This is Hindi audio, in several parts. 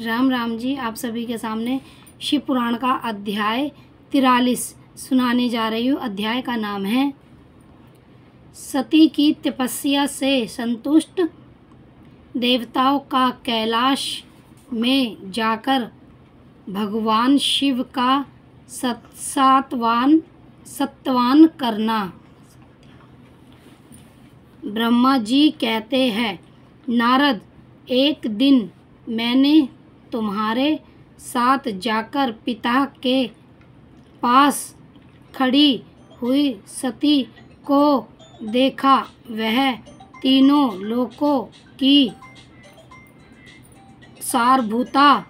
राम राम जी। आप सभी के सामने शिव पुराण का अध्याय 43 सुनाने जा रही हूँ। अध्याय का नाम है सती की तपस्या से संतुष्ट देवताओं का कैलाश में जाकर भगवान शिव का सत्वान करना। ब्रह्मा जी कहते हैं, नारद, एक दिन मैंने तुम्हारे साथ जाकर पिता के पास खड़ी हुई सती को देखा। वह तीनों लोकों की सर्वभूता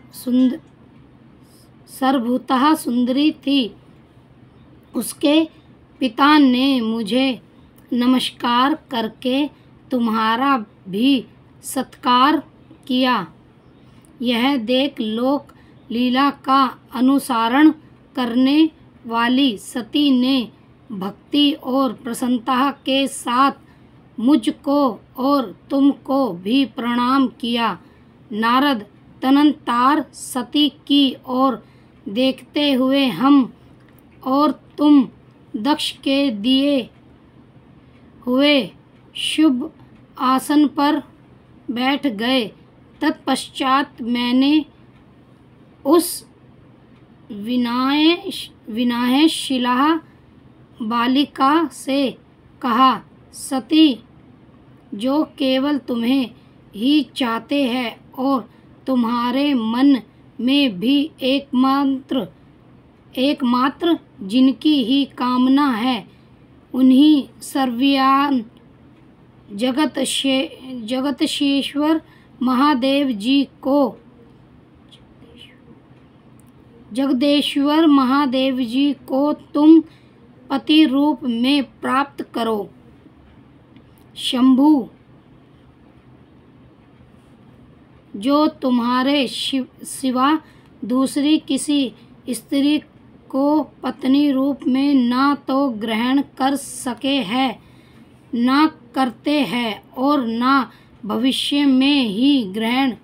सुंदरी थी। उसके पिता ने मुझे नमस्कार करके तुम्हारा भी सत्कार किया। यह देख लोक लीला का अनुसरण करने वाली सती ने भक्ति और प्रसन्नता के साथ मुझको और तुमको भी प्रणाम किया। नारद तदनंतर सती की ओर देखते हुए, हम और तुम दक्ष के दिए हुए शुभ आसन पर बैठ गए। तत्पश्चात मैंने उस विनयशीला बालिका से कहा, सती, जो केवल तुम्हें ही चाहते हैं और तुम्हारे मन में भी एकमात्र जिनकी ही कामना है, उन्हीं सर्वज्ञ जगदीश्वर महादेव जी को तुम पति रूप में प्राप्त करो। शंभु, जो तुम्हारे सिवा दूसरी किसी स्त्री को पत्नी रूप में ना तो ग्रहण कर सके हैं, ना करते हैं और ना भविष्य में ही ग्रहण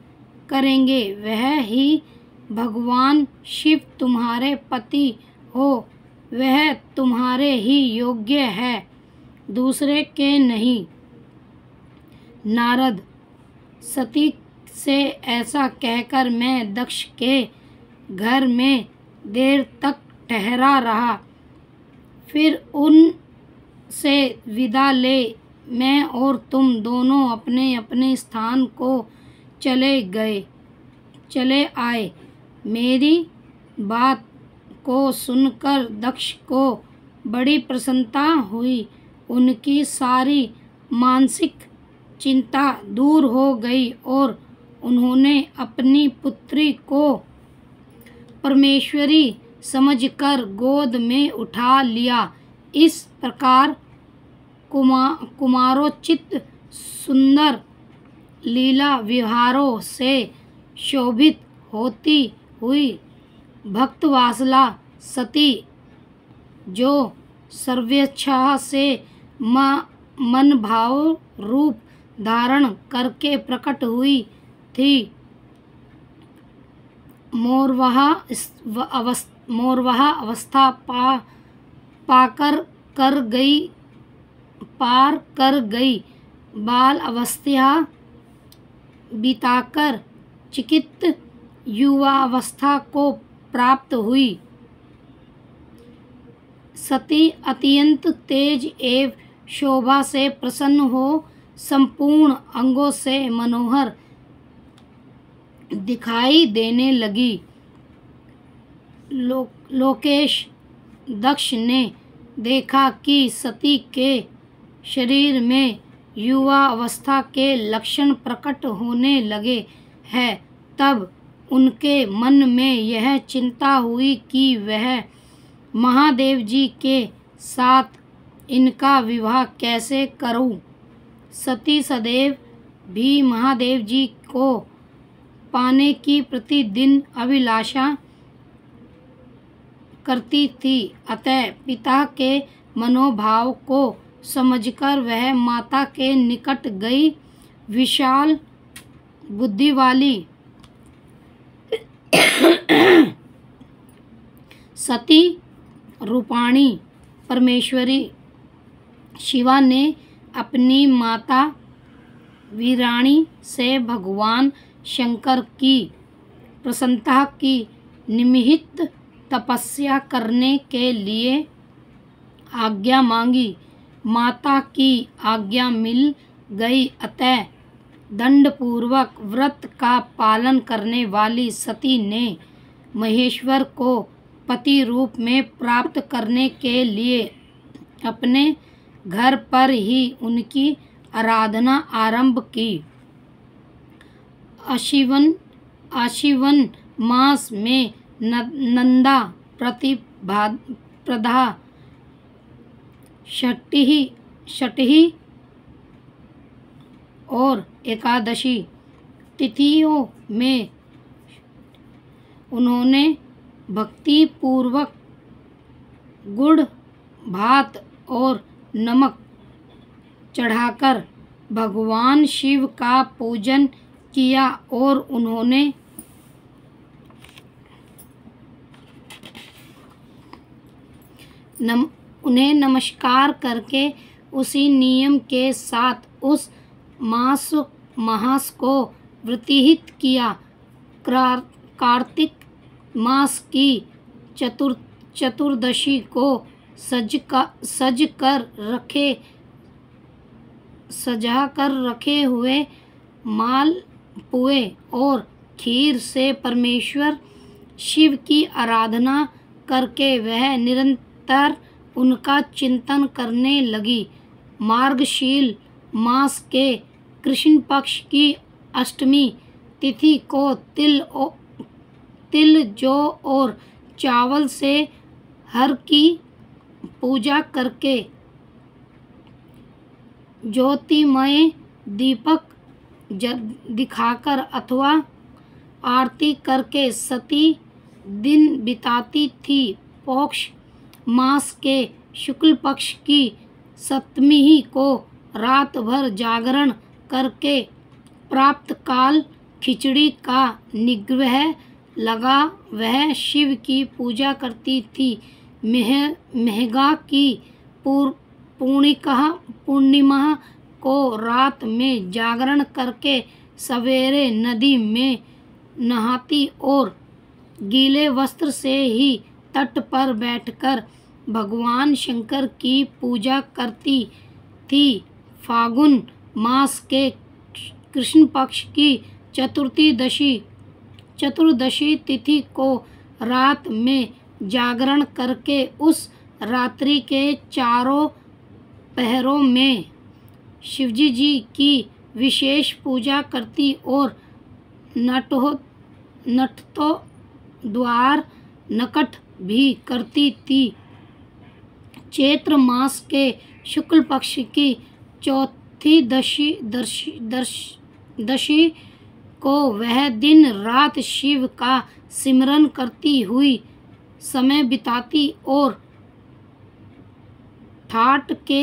करेंगे, वह ही भगवान शिव तुम्हारे पति हो। वह तुम्हारे ही योग्य है, दूसरे के नहीं। नारद, सती से ऐसा कहकर मैं दक्ष के घर में देर तक ठहरा रहा। फिर उनसे विदा ले मैं और तुम दोनों अपने अपने स्थान को चले आए। मेरी बात को सुनकर दक्ष को बड़ी प्रसन्नता हुई। उनकी सारी मानसिक चिंता दूर हो गई और उन्होंने अपनी पुत्री को परमेश्वरी समझकर गोद में उठा लिया। इस प्रकार कुमारोचित सुंदर लीला विहारों से शोभित होती हुई भक्तवात्सला सती, जो सर्वेच्छा से मन भाव रूप धारण करके प्रकट हुई थी, मोरवाह अवस्था पार कर गई। बाल अवस्था बिताकर चिकित युवावस्था को प्राप्त हुई। सती अत्यंत तेज एवं शोभा से प्रसन्न हो संपूर्ण अंगों से मनोहर दिखाई देने लगी। लोकेश दक्ष ने देखा कि सती के शरीर में युवा अवस्था के लक्षण प्रकट होने लगे हैं। तब उनके मन में यह चिंता हुई कि वह महादेव जी के साथ इनका विवाह कैसे करूं। सती सदैव भी महादेव जी को पाने की प्रतिदिन अभिलाषा करती थी। अतः पिता के मनोभाव को समझकर वह माता के निकट गई। विशाल बुद्धि वाली सती रूपाणी परमेश्वरी शिवा ने अपनी माता वीराणी से भगवान शंकर की प्रसन्नता की निमित्त तपस्या करने के लिए आज्ञा मांगी। माता की आज्ञा मिल गई, अतः दंडपूर्वक व्रत का पालन करने वाली सती ने महेश्वर को पति रूप में प्राप्त करने के लिए अपने घर पर ही उनकी आराधना आरंभ की। आश्विन मास में नंदा प्रतिपदा षष्ठी और एकादशी तिथियों में उन्होंने भक्ति पूर्वक गुड़, भात और नमक चढ़ाकर भगवान शिव का पूजन किया और उन्हें नमस्कार करके उसी नियम के साथ उस मास को व्रतिहित किया। कार्तिक मास की चतुर्दशी को सजा कर रखे हुए मालपुए और खीर से परमेश्वर शिव की आराधना करके वह निरंतर उनका चिंतन करने लगी। मार्गशील मास के कृष्ण पक्ष की अष्टमी तिथि को तिल, जौ और चावल से हर की पूजा करके ज्योतिमय दीपक दिखाकर अथवा आरती करके सती दिन बिताती थी। पौष मास के शुक्ल पक्ष की सप्तमी को रात भर जागरण करके प्राप्त काल खिचड़ी का निग्रह लगा वह शिव की पूजा करती थी। मेघा की पूर्णिमा को रात में जागरण करके सवेरे नदी में नहाती और गीले वस्त्र से ही तट पर बैठकर भगवान शंकर की पूजा करती थी। फागुन मास के कृष्ण पक्ष की चतुर्दशी तिथि को रात में जागरण करके उस रात्रि के चारों पहरों में शिवजी जी की विशेष पूजा करती और नटतो द्वार नकट भी करती थी। चैत्र मास के शुक्ल पक्ष की चौथी दशी को वह दिन रात शिव का सिमरन करती हुई समय बिताती और टाट के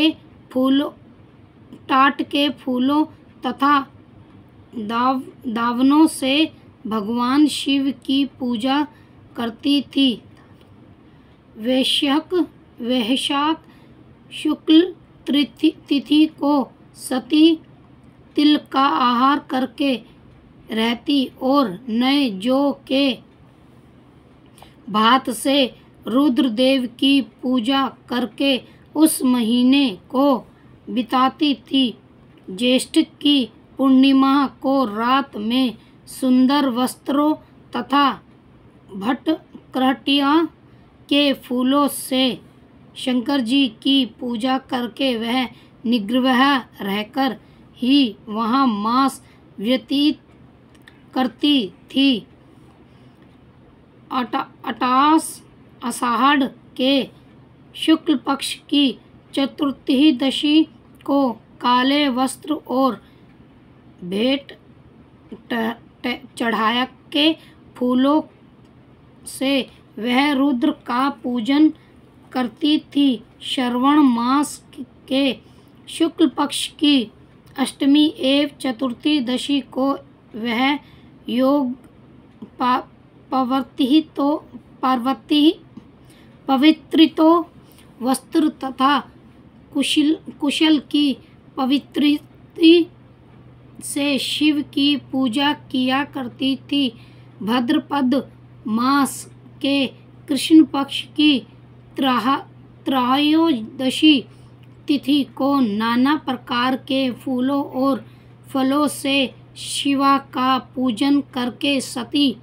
फूलों तथा दावनों से भगवान शिव की पूजा करती थी। वैशाख शुक्ल तिथि को सती तिल का आहार करके रहती और नए जौ के भात से रुद्रदेव की पूजा करके उस महीने को बिताती थी। ज्येष्ठ की पूर्णिमा को रात में सुंदर वस्त्रों तथा भटकटिया के फूलों से शंकर जी की पूजा करके वह निग्रह रहकर ही वहाँ मास व्यतीत करती थी। आषाढ़ के शुक्ल पक्ष की चतुर्दशी को काले वस्त्र और भेंट चढ़ाया के फूलों से वह रुद्र का पूजन करती थी। श्रवण मास के शुक्ल पक्ष की अष्टमी एवं चतुर्दशी को वह पवित्रितो वस्त्र तथा कुशल की पवित्रति से शिव की पूजा किया करती थी। भाद्रपद मास के कृष्ण पक्ष की त्रयोदशी तिथि को नाना प्रकार के फूलों और फलों से शिवा का पूजन करके सती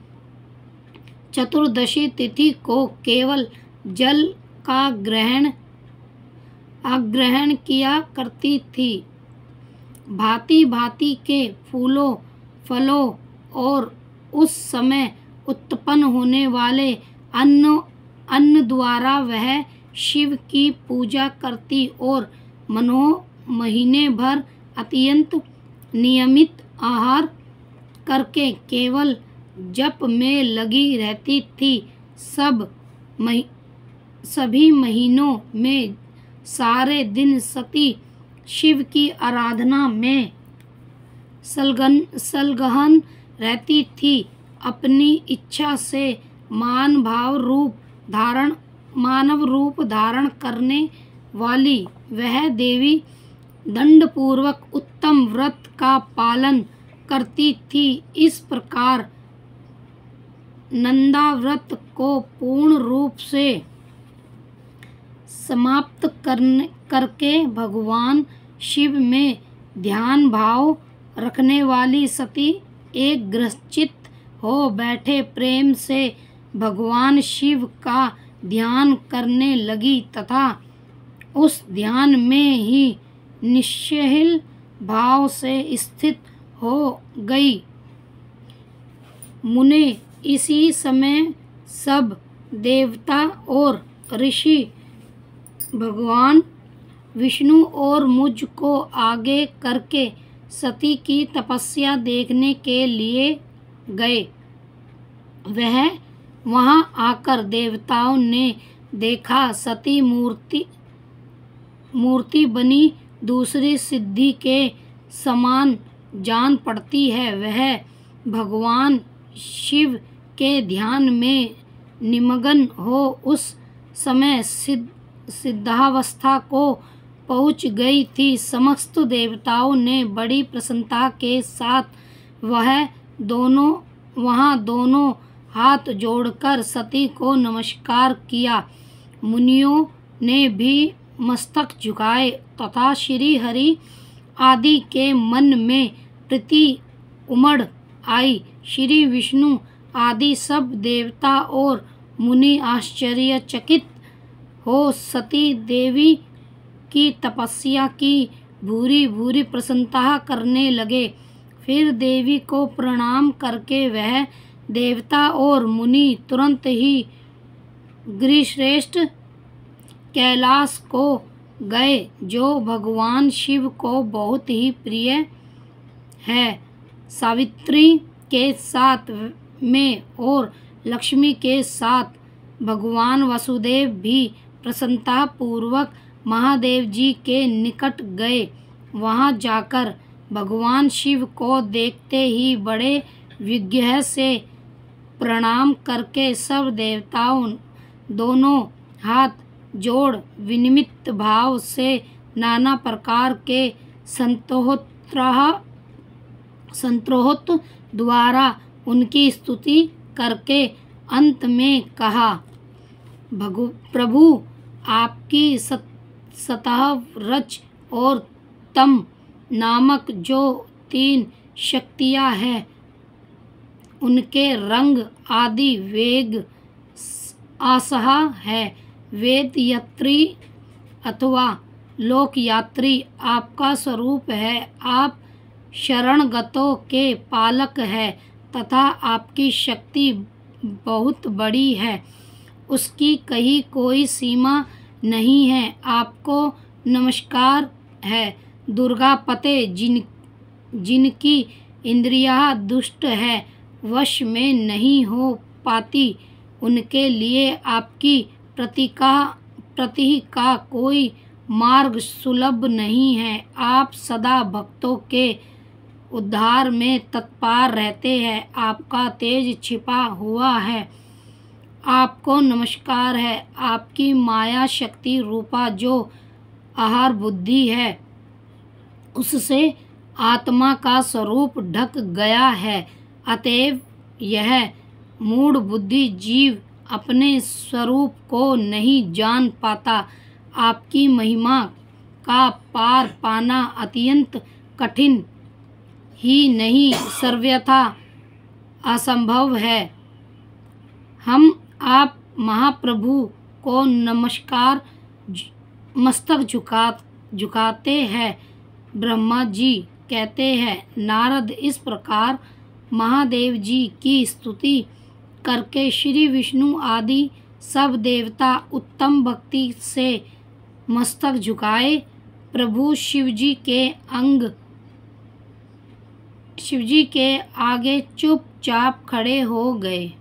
चतुर्दशी तिथि को केवल जल का आग्रहण किया करती थी। भांति भांति के फूलों फलों और उस समय उत्पन्न होने वाले अन्न द्वारा वह शिव की पूजा करती और महीने भर अत्यंत नियमित आहार करके केवल जप में लगी रहती थी। सभी महीनों में सारे दिन सती शिव की आराधना में संलग्न रहती थी। अपनी इच्छा से मानव रूप धारण करने वाली वह देवी दंडपूर्वक उत्तम व्रत का पालन करती थी। इस प्रकार नंदा व्रत को पूर्ण रूप से समाप्त करके भगवान शिव में ध्यान भाव रखने वाली सती एक गृहचित हो बैठे प्रेम से भगवान शिव का ध्यान करने लगी तथा उस ध्यान में ही निश्चल भाव से स्थित हो गई। मुने इसी समय सब देवता और ऋषि भगवान विष्णु और मुझको आगे करके सती की तपस्या देखने के लिए गए। वह वहां आकर देवताओं ने देखा सती मूर्ति बनी दूसरी सिद्धि के समान जान पड़ती है। वह भगवान शिव के ध्यान में निमग्न हो उस समय सिद्धावस्था को पहुंच गई थी। समस्त देवताओं ने बड़ी प्रसन्नता के साथ वहां दोनों हाथ जोड़कर सती को नमस्कार किया। मुनियों ने भी मस्तक झुकाए तथा श्री हरि आदि के मन में प्रीति उमड़ आई। श्री विष्णु आदि सब देवता और मुनि आश्चर्यचकित हो सती देवी की तपस्या की भूरी भूरी प्रशंसा करने लगे। फिर देवी को प्रणाम करके वह देवता और मुनि तुरंत ही गिरिश्रेष्ठ कैलाश को गए जो भगवान शिव को बहुत ही प्रिय है। सावित्री के साथ में और लक्ष्मी के साथ भगवान वसुदेव भी प्रसन्नता पूर्वक महादेव जी के निकट गए। वहां जाकर भगवान शिव को देखते ही बड़े विग्रह से प्रणाम करके सब देवताओं दोनों हाथ जोड़ विनम्र भाव से नाना प्रकार के स्तोत्र द्वारा उनकी स्तुति करके अंत में कहा, प्रभु आपकी सतह रज और तम नामक जो 3 शक्तियां हैं उनके रंग आदि वेग आसहा है। वेदयात्री अथवा लोकयात्री आपका स्वरूप है। आप शरणगतों के पालक है तथा आपकी शक्ति बहुत बड़ी है, उसकी कहीं कोई सीमा नहीं है। आपको नमस्कार है। दुर्गा पते जिनकी इंद्रियां दुष्ट है वश में नहीं हो पाती उनके लिए आपकी प्रति का कोई मार्ग सुलभ नहीं है। आप सदा भक्तों के उद्धार में तत्पर रहते हैं। आपका तेज छिपा हुआ है। आपको नमस्कार है। आपकी माया शक्ति रूपा जो आहार बुद्धि है उससे आत्मा का स्वरूप ढक गया है। अतएव यह मूढ़ बुद्धि जीव अपने स्वरूप को नहीं जान पाता। आपकी महिमा का पार पाना अत्यंत कठिन ही नहीं सर्वथा असंभव है। हम आप महाप्रभु को नमस्कार मस्तक झुकाते हैं। ब्रह्मा जी कहते हैं, नारद इस प्रकार महादेव जी की स्तुति करके श्री विष्णु आदि सब देवता उत्तम भक्ति से मस्तक झुकाए। प्रभु शिवजी के आगे चुपचाप खड़े हो गए।